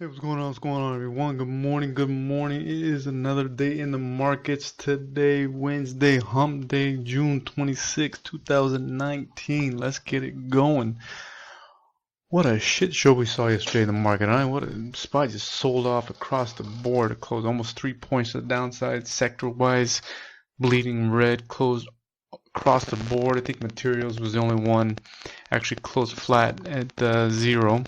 Hey, what's going on? What's going on, everyone? Good morning. Good morning. It is another day in the markets today, Wednesday, Hump Day, June 26, 2019. Let's get it going. What a shit show we saw yesterday in the market. What a spot just sold off across the board. It closed almost 3 points to the downside, sector-wise, bleeding red, closed across the board. I think materials was the only one actually closed flat at zero.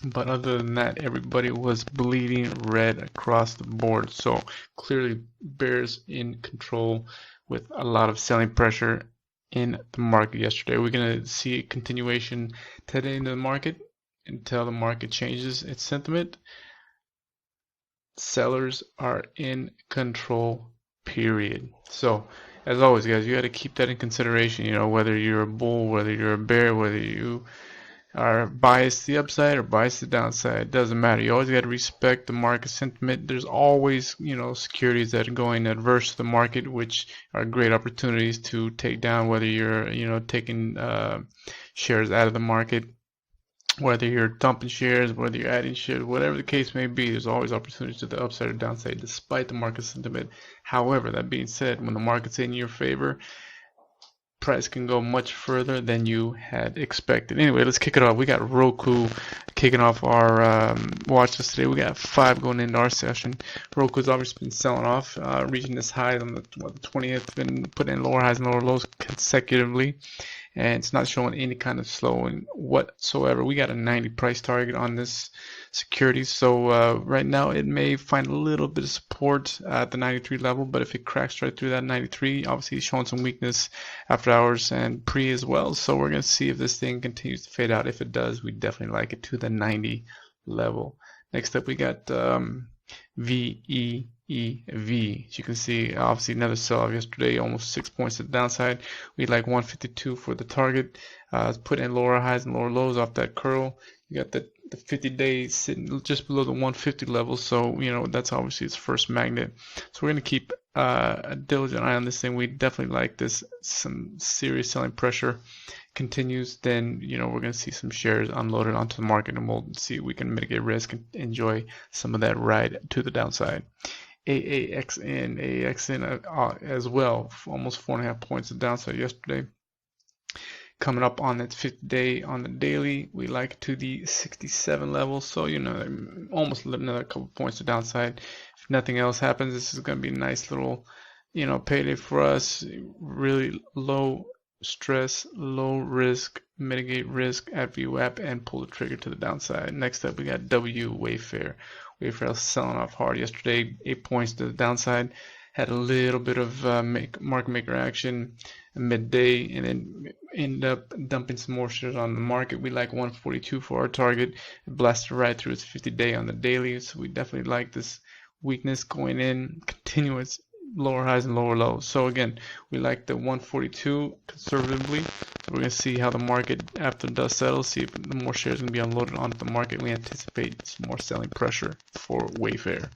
But other than that, everybody was bleeding red across the board. So clearly, bears in control with a lot of selling pressure in the market yesterday. We're going to see a continuation today in the market until the market changes its sentiment. Sellers are in control, period. So, as always, guys, you got to keep that in consideration. Whether you're a bull, whether you're a bear, whether you are biased to the upside or biased to the downside. It doesn't matter. You always got to respect the market sentiment. There's always, securities that are going adverse to the market, which are great opportunities to take down, whether you're, taking shares out of the market, whether you're dumping shares, whether you're adding shares, whatever the case may be. There's always opportunities to the upside or downside despite the market sentiment. However, that being said, when the market's in your favor, price can go much further than you had expected. Anyway, let's kick it off. We got Roku kicking off our watch list today. We got 5 going into our session. Roku's obviously been selling off, reaching this high on the 20th, been putting in lower highs and lower lows consecutively, and it's not showing any kind of slowing whatsoever. We got a 90 price target on this security, so right now it may find a little bit of support at the 93 level, but if it cracks right through that 93, obviously it's showing some weakness after hours and pre as well. So we're going to see if this thing continues to fade out. If it does, we definitely like it to the 90 level. Next up, we got VEEV. As you can see, obviously another sell-off yesterday, almost 6 points to the downside. We like 152 for the target. Put in lower highs and lower lows off that curl. You got the 50-day sitting just below the 150 level, so that's obviously its first magnet. So we're going to keep a diligent eye on this thing. We definitely like this. Some serious selling pressure continues, then we're going to see some shares unloaded onto the market, and we'll see if we can mitigate risk and enjoy some of that ride to the downside. AAXN as well, almost 4.5 points of downside yesterday. Coming up on that 50-day on the daily, we like to the 67 level, so almost another couple points to downside. If nothing else happens, this is going to be a nice little payday for us. Really low stress, low risk, mitigate risk at VWAP and pull the trigger to the downside. Next up, we got Wayfair. Wayfair selling off hard yesterday, 8 points to the downside. Had a little bit of market maker action midday, and then ended up dumping some more shares on the market. We like 142 for our target. It blasted right through its 50-day on the daily, so we definitely like this weakness going in, continuous lower highs and lower lows. So again, we like the 142 conservatively. So we're going to see how the market, after the dust settles, see if the more shares are going to be unloaded onto the market. We anticipate some more selling pressure for Wayfair.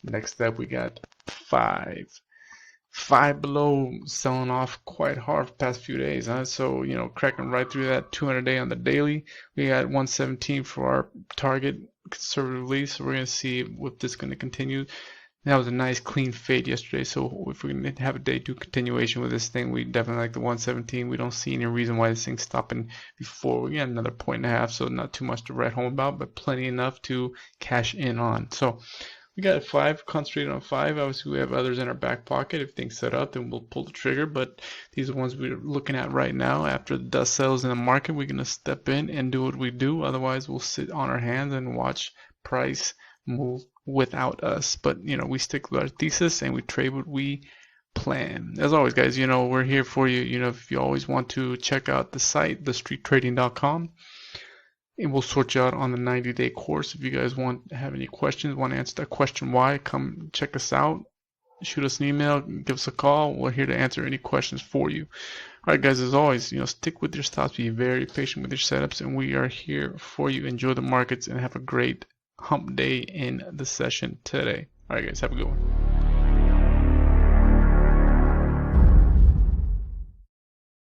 Next up, we got Five Below selling off quite hard for the past few days, huh? So cracking right through that 200-day on the daily. We got 117 for our target conservatively, so we're going to see if this is going to continue. That was a nice clean fade yesterday, so if we can have a day 2 continuation with this thing, we definitely like the 117. We don't see any reason why this thing's stopping before. We got another 1.5, so not too much to write home about, but plenty enough to cash in on. So we got 5, concentrated on 5. Obviously, we have others in our back pocket. If things set up, then we'll pull the trigger. But these are the ones we're looking at right now. After the dust settles in the market, we're going to step in and do what we do. Otherwise, we'll sit on our hands and watch price move without us. But, we stick with our thesis and we trade what we plan. As always, guys, we're here for you. If you always want to check out the site, thestreettrading.com. And we'll sort you out on the 90-day course. If you guys have any questions, want to answer that question why, come check us out. Shoot us an email, give us a call. We're here to answer any questions for you. All right, guys, as always, stick with your stops, be very patient with your setups, and we are here for you. Enjoy the markets and have a great hump day in the session today. All right, guys, have a good one.